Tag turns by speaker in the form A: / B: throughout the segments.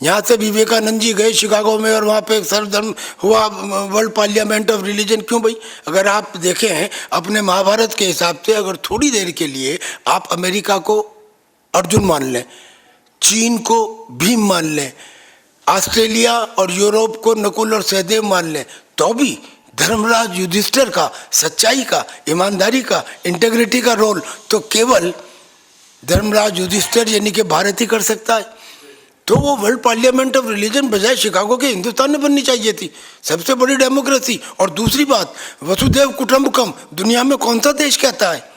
A: यहाँ से विवेकानंद जी गए शिकागो में और वहाँ पे एक सर्वधर्म हुआ, वर्ल्ड पार्लियामेंट ऑफ रिलीजन। क्यों भाई? अगर आप देखें हैं अपने महाभारत के हिसाब से, अगर थोड़ी देर के लिए आप अमेरिका को अर्जुन मान लें, चीन को भीम मान लें, ऑस्ट्रेलिया और यूरोप को नकुल और सहदेव मान लें, तो भी धर्मराज युधिष्ठिर का, सच्चाई का, ईमानदारी का, इंटेग्रिटी का रोल तो केवल धर्मराज युधिष्ठिर यानी कि भारत ही कर सकता है। तो वो वर्ल्ड पार्लियामेंट ऑफ रिलीजन बजाय शिकागो के हिंदुस्तान में बननी चाहिए थी, सबसे बड़ी डेमोक्रेसी। और दूसरी बात, वसुधैव कुटुंबकम दुनिया में कौन सा देश कहता है?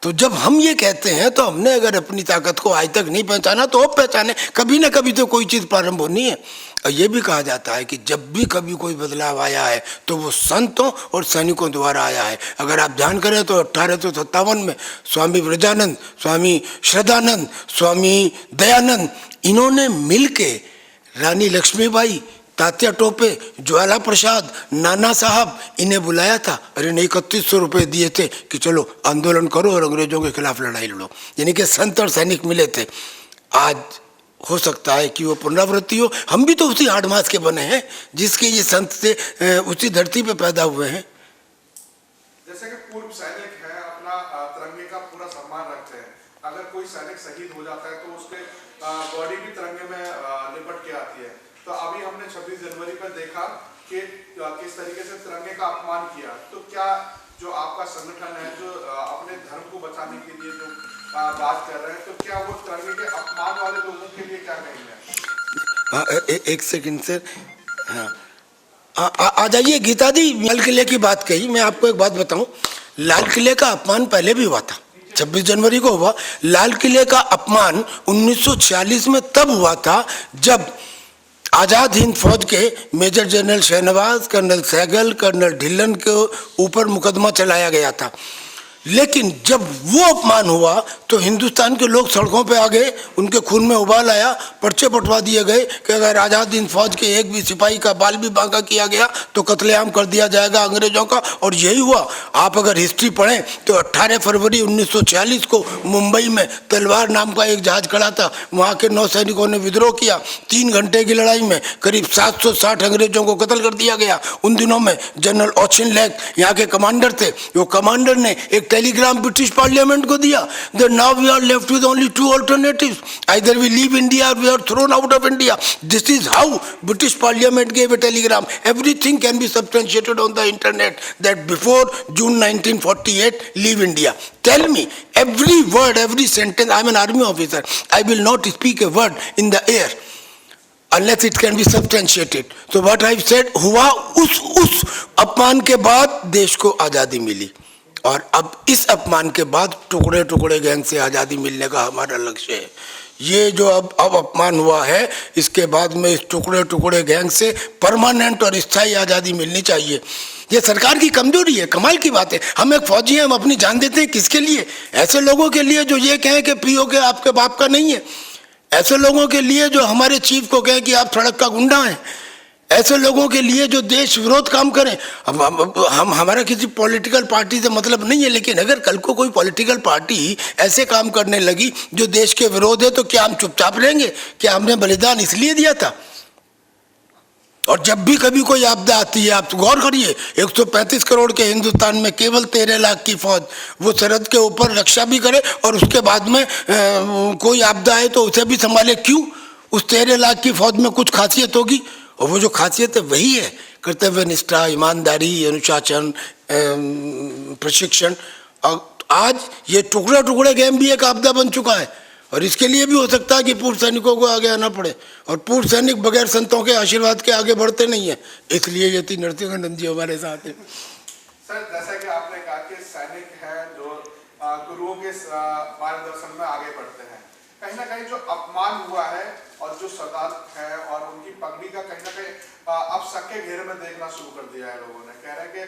A: तो जब हम ये कहते हैं तो हमने अगर अपनी ताकत को आज तक नहीं पहचाना तो अब पहचाने, कभी ना कभी तो कोई चीज़ प्रारंभ होनी है। और ये भी कहा जाता है कि जब भी कभी कोई बदलाव आया है तो वो संतों और सैनिकों द्वारा आया है। अगर आप ध्यान करें तो 1857 में स्वामी ब्रजानंद, स्वामी श्रद्धानंद, स्वामी दयानंद, इन्होंने मिलके रानी लक्ष्मीबाई, तात्या टोपे, ज्वाला प्रसाद, नाना साहब, इन्हें बुलाया था और इन्हें 3100 रुपये दिए थे कि चलो आंदोलन करो और अंग्रेजों के खिलाफ लड़ाई लड़ो। यानी कि संत और सैनिक मिले थे। आज हो सकता है कि वो पुनरावृत्ति हो। हम भी तो उसी हाड़ मास के बने हैं जिसके ये संत से उसी धरती पे पैदा हुए हैं।
B: जैसे कि पूर्व सैनिक है, अपना तिरंगे का पूरा सम्मान रखते हैं। अगर कोई सैनिक शहीद हो जाता है तो उसके बॉडी भी तिरंगे में लिपट के आती है। तो अभी हमने 26 जनवरी पर देखा कि किस तरीके से तिरंगे का अपमान किया। तो क्या जो आपका संगठन है जो अपने धर्म को बचाने के लिए जो बात कर रहे हैं, तो क्या वो तिरंगे के अपमान वाले लोगों के लिए क्या कहेंगे?
A: एक सेकंड सर, हाँ आ जाइए गीता दी। लाल किले की बात कही, मैं आपको एक बात बताऊं, लाल किले का अपमान पहले भी हुआ था, 26 जनवरी को हुआ। लाल किले का अपमान 1946 में तब हुआ था जब आज़ाद हिंद फौज के major general Shahnawaz, colonel Sehgal, colonel Dhillon के ऊपर मुकदमा चलाया गया था। लेकिन जब वो अपमान हुआ तो हिंदुस्तान के लोग सड़कों पे आ गए, उनके खून में उबाल आया, पर्चे पटवा दिए गए कि अगर आज़ाद हिंद फौज के एक भी सिपाही का बाल भी बांका किया गया तो कत्लेआम कर दिया जाएगा अंग्रेजों का। और यही हुआ। आप अगर हिस्ट्री पढ़ें तो 18 फरवरी 1946 को मुंबई में तलवार नाम का एक जहाज खड़ा था, वहाँ के नौसैनिकों ने विद्रोह किया। 3 घंटे की लड़ाई में करीब 760 अंग्रेजों को कत्ल कर दिया गया। उन दिनों में जनरल ऑचिनलैक यहाँ के कमांडर थे। वो कमांडर ने एक टेलीग्राम ब्रिटिश पार्लियामेंट को दिया that now we are left with only 2 alternatives, either we leave India or we are thrown out of India. This is how British Parliament gave a telegram. Everything can be substantiated on the internet that before June 1948 leave India. Tell me every word, every sentence. I am an army officer, I will not speak a word in the air unless it can be substantiated. So what I said हुआ, उस अपमान के बाद देश को आज़ादी मिली। और अब इस अपमान के बाद टुकड़े टुकड़े गैंग से आज़ादी मिलने का हमारा लक्ष्य है। ये जो अब अपमान हुआ है, इसके बाद में इस टुकड़े टुकड़े गैंग से परमानेंट और स्थायी आज़ादी मिलनी चाहिए। ये सरकार की कमजोरी है। कमाल की बात है, हम एक फौजी हैं, हम अपनी जान देते हैं किसके लिए? ऐसे लोगों के लिए जो ये कहें कि पीओके आपके बाप का नहीं है, ऐसे लोगों के लिए जो हमारे चीफ को कहें कि आप सड़क का गुंडा हैं, ऐसे लोगों के लिए जो देश विरोध काम करें। हम हमारा किसी पॉलिटिकल पार्टी से मतलब नहीं है, लेकिन अगर कल को कोई पॉलिटिकल पार्टी ऐसे काम करने लगी जो देश के विरोध है तो क्या हम चुपचाप रहेंगे? क्या हमने बलिदान इसलिए दिया था? और जब भी कभी कोई आपदा आती है, आप गौर करिए, 135 करोड़ के हिंदुस्तान में केवल 13 लाख की फौज वो सरहद के ऊपर रक्षा भी करे और उसके बाद में कोई आपदा आए तो उसे भी संभाले। क्यों? उस 13 लाख की फौज में कुछ खासियत होगी, और वो जो खासियत है वही है कर्तव्य निष्ठा, ईमानदारी, अनुशासन, प्रशिक्षण। और आज ये टुकड़े टुकड़े गेम भी एक आपदा बन चुका है। और इसके लिए भी हो सकता है कि पूर्व सैनिकों को आगे आना पड़े, और पूर्व सैनिक बगैर संतों के आशीर्वाद के आगे बढ़ते नहीं है। इसलिए यति नरसिंहानंद जी हमारे साथ हैं।
B: सर, जैसा कि आपने कहा कि सैनिक है जो गुरुओं के मार्गदर्शन में आगे बढ़ते हैं, कहीं ना कहीं जो अपमान हुआ है और जो सरदार है और उनकी पगड़ी का कहीं ना कहीं अब शक के घेरे में देखना शुरू कर दिया है लोगों ने। कह रहे हैं कि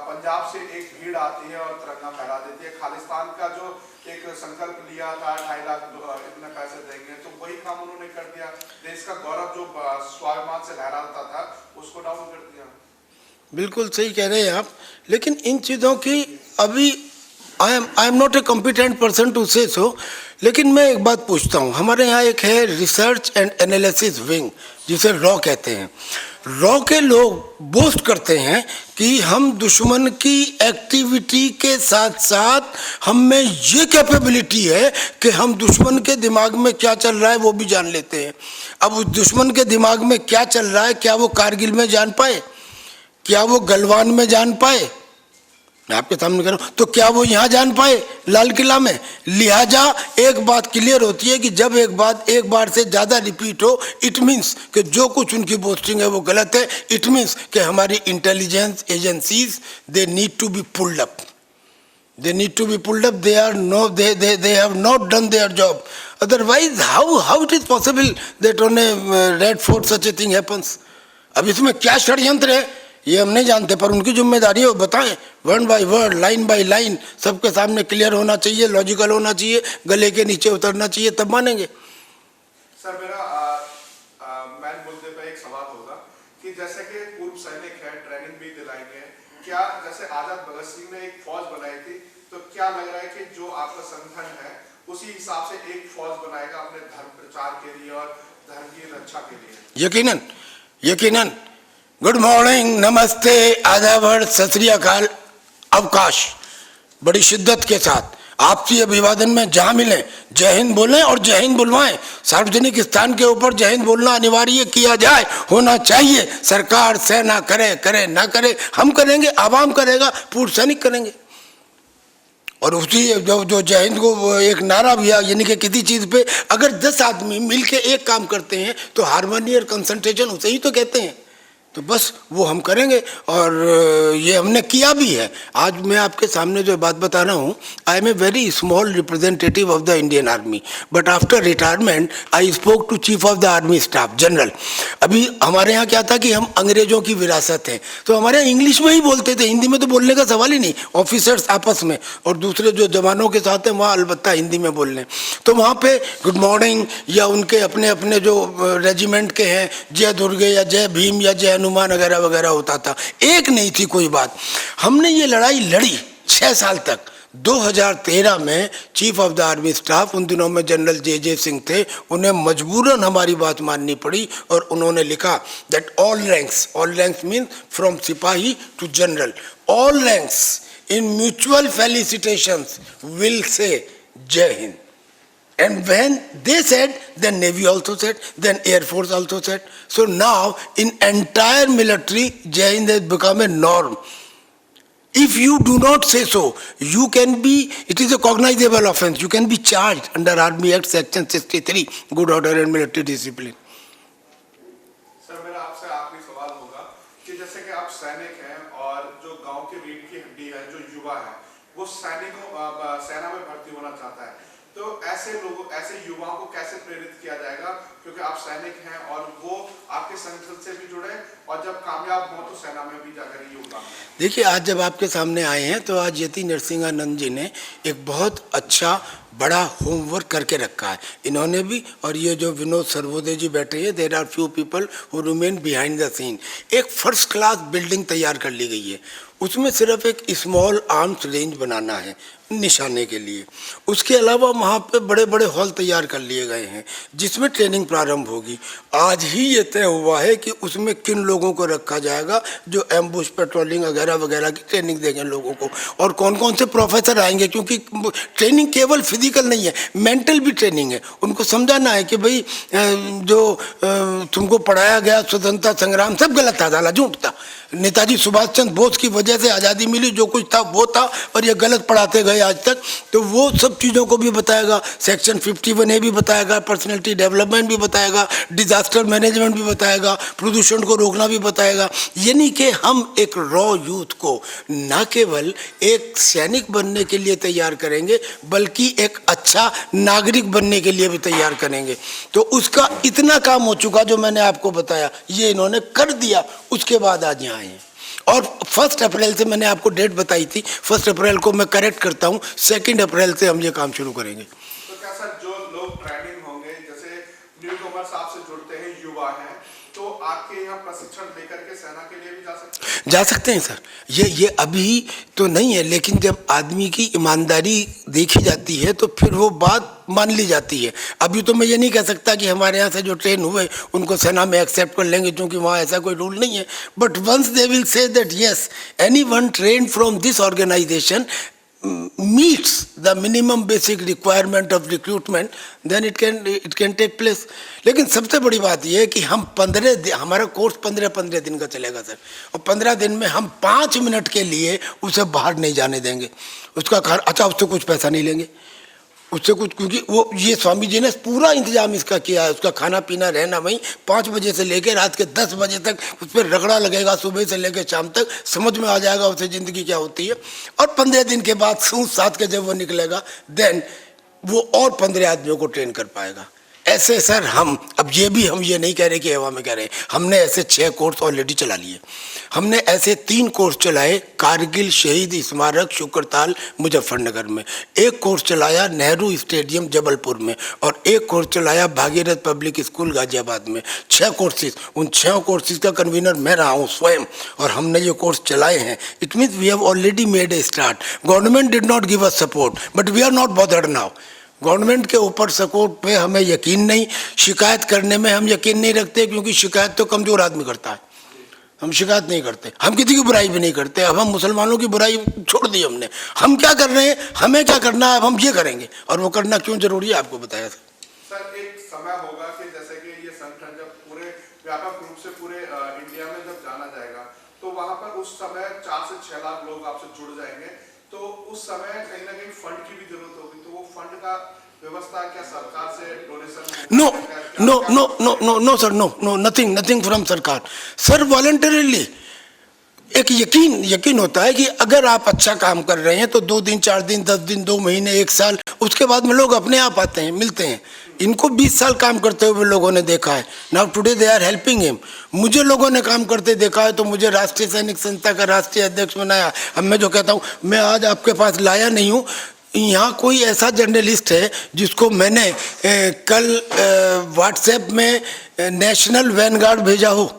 B: पंजाब से एक भीड़ आती है और तिरंगा फहरा देती है। खालिस्तान का जो एक संकल्प लिया था 2.5 लाख इतने पैसे देंगे, तो वही काम उन्होंने कर दिया। देश का गौरव जो स्वाभिमान से लहराता था उसको डाउन कर दिया।
A: बिल्कुल सही कह रहे हैं आप, लेकिन इन चीज़ों की अभी I am not a competent person to say so, लेकिन मैं एक बात पूछता हूँ, हमारे यहाँ एक है रिसर्च एंड एनालिसिस विंग, जिसे रॉ कहते हैं। रॉ के लोग बोस्ट करते हैं कि हम दुश्मन की एक्टिविटी के साथ साथ हम में ये कैपेबिलिटी है कि हम दुश्मन के दिमाग में क्या चल रहा है वो भी जान लेते हैं। अब उस दुश्मन के दिमाग में क्या चल रहा है, क्या वो कारगिल में जान पाए, क्या वो गलवान में जान पाए, मैं आपके सामने कह रहा हूं, तो क्या वो यहाँ जान पाए लाल किला में? लिहाजा एक बात क्लियर होती है कि जब एक बात एक बार से ज़्यादा रिपीट हो, इट मीन्स कि जो कुछ उनकी बोस्टिंग है वो गलत है। इट मीन्स कि हमारी intelligence agencies they need to be pulled up, they need to be pulled up. They have not done their job. Otherwise how it is possible that on a Red Fort such a thing happens? अब इसमें क्या षड्यंत्र है ये हम नहीं जानते, पर उनकी जिम्मेदारी है वो बताएं, word by word, line by line, सबके सामने क्लियर होना चाहिए, लॉजिकल होना चाहिए, गले के नीचे उतरना चाहिए, तब मानेंगे।
B: सर मेरा मैन मुद्दे पे एक सवाल होगा कि जैसे कि पूर्व सैनिक है, ट्रेनिंग भी दिलाएंगे, क्या जैसे आजाद भगत सिंह ने एक फौज बनाई थी, तो क्या लग रहा है कि जो आपका संगठन है उसी हिसाब से एक फौज बनाएगा अपने धर्म प्रचार के लिए और धर्म की रक्षा के लिए?
A: यकीनन, यकीनन। गुड मॉर्निंग, नमस्ते, आदाब, सत श्री अकाल, अवकाश, बड़ी शिद्दत के साथ आपसी अभिवादन में जहां मिले जय हिंद बोलें और जय हिंद बुलवाएं। सार्वजनिक स्थान के ऊपर जय हिंद बोलना अनिवार्य किया जाए, होना चाहिए। सरकार सेना करे करे ना करे, हम करेंगे, आवाम करेगा, पूर्व सैनिक करेंगे। और उसी जो जय हिंद को एक नारा भी है, यानी कि किसी चीज पे अगर 10 आदमी मिलके एक काम करते हैं तो हार्मनी और कंसंट्रेशन उसे ही तो कहते हैं। तो बस वो हम करेंगे और ये हमने किया भी है। आज मैं आपके सामने जो बात बता रहा हूँ, I am a very small representative of the Indian army, but after retirement I spoke to chief of the army staff general. अभी हमारे यहाँ क्या था कि हम अंग्रेजों की विरासत हैं, तो हमारे यहाँ इंग्लिश में ही बोलते थे, हिंदी में तो बोलने का सवाल ही नहीं, ऑफिसर्स आपस में, और दूसरे जो जवानों के साथ हैं वहाँ अलबत्ता हिंदी में बोल लें। तो वहाँ पे गुड मॉर्निंग या उनके अपने अपने जो रेजिमेंट के हैं, जय दुर्गे या जय भीम या जय हनुमान वगैरह वगैरह होता था। एक नहीं थी कोई बात। हमने ये लड़ाई लड़ी 6 साल तक। 2013 में chief of the army staff, उन दिनों में जनरल जे सिंह थे, उन्हें मजबूरन हमारी बात माननी पड़ी और उन्होंने लिखा that all ranks mean from सिपाही to general, all ranks in mutual felicitations will say Jai Hind. And when they said, then Navy also said, then Air Force also said. So now in entire military, Jai Hind has become a norm. If you do not say so, you can be, it is a cognizable offense. You can be charged under Army Act Section 63, Good Order and Military Discipline.
B: Sir मेरा आपसे आखिरी सवाल होगा कि जैसे कि आप सैनिक हैं और जो गांव की रीढ़ की हड्डी है, जो युवा है, वो सेना में भर्ती होना चाहता है, तो ऐसे लोगों, ऐसे युवाओं को कैसे प्रेरित किया जाएगा, क्योंकि आप सैनिक हैं और वो आपके संगठन से भी जुड़े और जब कामयाब हो तो सेना में भी जाकर योगदान। देखिए, आज जब आपके सामने आए हैं तो आज यति नरसिंहानंद जी ने एक बहुत अच्छा बड़ा होमवर्क करके रखा है, इन्होंने भी, और ये जो विनोद सर्वोदय जी बैठे हैं, there are few people who remain behind the scene. एक फर्स्ट क्लास बिल्डिंग तैयार कर ली गई है, उसमें सिर्फ एक स्मॉल आर्म्स रेंज बनाना है निशाने के लिए। उसके अलावा वहाँ पे बड़े बड़े हॉल तैयार कर लिए गए हैं जिसमें ट्रेनिंग प्रारंभ होगी। आज ही ये तय हुआ है कि उसमें किन लोगों को रखा जाएगा जो एम्बुश पेट्रोलिंग वगैरह वगैरह की ट्रेनिंग देंगे लोगों को, और कौन कौन से प्रोफेसर आएंगे, क्योंकि ट्रेनिंग केवल फिजिकल नहीं है, मेंटल भी ट्रेनिंग है। उनको समझाना है कि भाई जो तुमको पढ़ाया गया स्वतंत्रता संग्राम सब गलत था, साला झूठ था। नेताजी सुभाष चंद्र बोस की वजह से आज़ादी मिली, जो कुछ था वो था, और ये गलत पढ़ाते गए आज तक। तो वो सब चीज़ों को भी बताएगा, सेक्शन 51A भी बताएगा, पर्सनैलिटी डेवलपमेंट भी बताएगा, डिजास्टर मैनेजमेंट भी बताएगा, प्रदूषण को रोकना भी बताएगा। यानी कि हम एक रॉ यूथ को न केवल एक सैनिक बनने के लिए तैयार करेंगे बल्कि एक अच्छा नागरिक बनने के लिए भी तैयार करेंगे। तो उसका इतना काम हो चुका जो मैंने आपको बताया, ये इन्होंने कर दिया। उसके बाद आज यहाँ आए हैं और 1 अप्रैल से मैंने आपको डेट बताई थी, 1 अप्रैल को मैं करेक्ट करता हूँ, 2 अप्रैल से हम ये काम शुरू करेंगे। तो क्या सर जो लोग ट्रेनिंग होंगे, जैसे न्यू कॉमर्स आपसे जुड़ते हैं, युवा हैं तो आपके यहाँ प्रशिक्षण लेकर के सेना के लिए भी
A: जा सकते हैं सर। ये अभी तो नहीं है, लेकिन जब आदमी की ईमानदारी देखी जाती है तो फिर वो बात मान ली जाती है। अभी तो मैं ये नहीं कह सकता कि हमारे यहाँ से जो ट्रेन हुए उनको सेना में एक्सेप्ट कर लेंगे, क्योंकि वहाँ ऐसा कोई रूल नहीं है। But once they will say that yes anyone trained from this organisation meets the minimum basic requirement of recruitment, then it can take place. लेकिन सबसे बड़ी बात यह है कि हम 15 दिन, हमारा कोर्स 15 दिन का चलेगा सर, और 15 दिन में हम 5 मिनट के लिए उसे बाहर नहीं जाने देंगे। उसका अच्छा, उससे कुछ पैसा नहीं लेंगे, उससे कुछ, क्योंकि वो ये स्वामी जी ने पूरा इंतजाम इसका किया है। उसका खाना पीना रहना वहीं 5 बजे से लेकर रात के 10 बजे तक उस पर रगड़ा लगेगा, सुबह से लेकर शाम तक समझ में आ जाएगा उसे ज़िंदगी क्या होती है। और 15 दिन के बाद सूझ साथ के जब वो निकलेगा देन वो और 15 आदमियों को ट्रेन कर पाएगा। ऐसे सर हम ये नहीं कह रहे कि हवा में कह रहे हैं, हमने ऐसे 6 कोर्स ऑलरेडी चला लिए। हमने ऐसे 3 कोर्स चलाए कारगिल शहीद स्मारक शुक्रताल मुजफ्फरनगर में, 1 कोर्स चलाया नेहरू स्टेडियम जबलपुर में, और 1 कोर्स चलाया भागीरथ पब्लिक स्कूल गाजियाबाद में। 6 कोर्सेज, उन 6 कोर्सेज का कन्वीनर मैं रहा हूँ स्वयं, और हमने ये कोर्स चलाए हैं। It means we have already made a start. Government did not give us support but we are not bothered now. Government के ऊपर सपोर्ट पे हमें यकीन नहीं, शिकायत करने में हम यकीन नहीं रखते, क्योंकि शिकायत तो कमज़ोर आदमी करता है। हम शिकायत नहीं करते, हम किसी की बुराई भी नहीं करते। अब हम मुसलमानों की बुराई छोड़ दी हमने। हम क्या कर रहे हैं, हमें क्या करना है, अब हम ये करेंगे, और वो करना क्यों जरूरी है आपको बताया था।
B: सर एक समय होगा कि जैसे कि ये संगठन जब पूरे व्यापक रूप से पूरे इंडिया में जब जाना जाएगा तो वहाँ पर उस समय 4 से 6 लाख लोग आपसे जुड़ जाएंगे, तो उस समय कहीं ना कहीं फंड की भी जरूरत होगी। तो वो फंड का व्यवस्था क्या सरकार से donation?
A: No sir, no nothing from सरकार सर। वॉलंटरीली एक यकीन होता है कि अगर आप अच्छा काम कर रहे हैं तो 2 दिन 4 दिन 10 दिन 2 महीने 1 साल, उसके बाद में लोग अपने आप आते हैं, मिलते हैं। इनको 20 साल काम करते हुए लोगों ने देखा है। Now today they are helping him. मुझे लोगों ने काम करते देखा है तो मुझे राष्ट्रीय सैनिक संस्था का राष्ट्रीय अध्यक्ष बनाया। अब मैं जो कहता हूँ, मैं आज आपके पास लाया नहीं हूँ, यहाँ कोई ऐसा जर्नलिस्ट है जिसको मैंने कल व्हाट्सएप में नेशनल वैनगार्ड भेजा हो,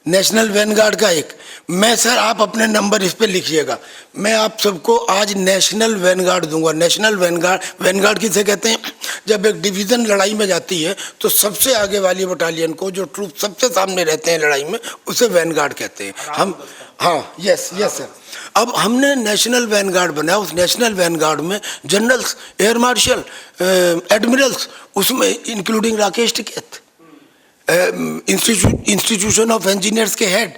A: नेशनल वैनगार्ड का एक। मैं सर, आप अपने नंबर इस पे लिखिएगा, मैं आप सबको आज नेशनल वैनगार्ड दूंगा। नेशनल वैनगार्ड किसे कहते हैं? जब एक डिवीज़न लड़ाई में जाती है तो सबसे आगे वाली बटालियन को, जो ट्रूप सबसे सामने रहते हैं लड़ाई में, उसे वैनगार्ड कहते हैं हम। हाँ, यस सर। अब हमने नेशनल वैनगार्ड बनाया। उस नेशनल वैनगार्ड में जनरल्स, एयर मार्शल, एडमिरल्स, उसमें including Rakesh Tikait, institution of engineers के हेड,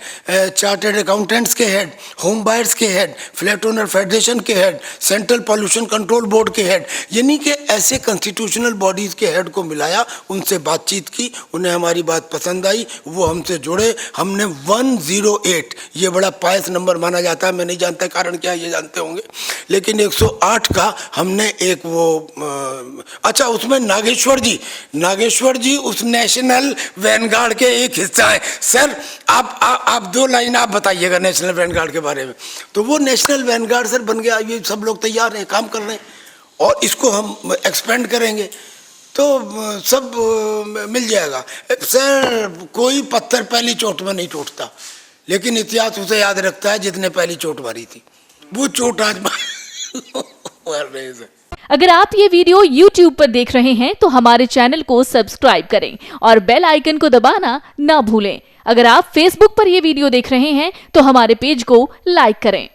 A: चार्टर्ड अकाउंटेंट्स के हेड, होम बायर्स के हेड, फ्लैट ओनर फेडरेशन के head, central pollution control board के हेड, यानी कि ऐसे कॉन्स्टिट्यूशनल बॉडीज़ के हेड को मिलाया, उनसे बातचीत की, उन्हें हमारी बात पसंद आई, वो हमसे जुड़े। हमने 108, ये बड़ा पायस नंबर माना जाता है, मैं नहीं जानता कारण क्या, ये जानते होंगे, लेकिन 108 का हमने एक वो अच्छा, उसमें नागेश्वर जी उस नेशनल वैनगार्ड के एक हिस्सा है। सर आप 2 लाइन आप बताइएगा नेशनल वैनगार्ड के बारे में। तो वो नेशनल वैनगार्ड सर बन गया। ये सब लोग तैयार हैं, काम कर रहे हैं, और इसको हम एक्सपेंड करेंगे तो सब मिल जाएगा। सर कोई पत्थर पहली चोट में नहीं टूटता, लेकिन इतिहास उसे याद रखता है जितने पहली चोट मारी थी। वो चोट आज मार रहे हैं सर।
C: अगर आप ये वीडियो YouTube पर देख रहे हैं तो हमारे चैनल को सब्सक्राइब करें और बेल आइकन को दबाना ना भूलें। अगर आप Facebook पर ये वीडियो देख रहे हैं तो हमारे पेज को लाइक करें।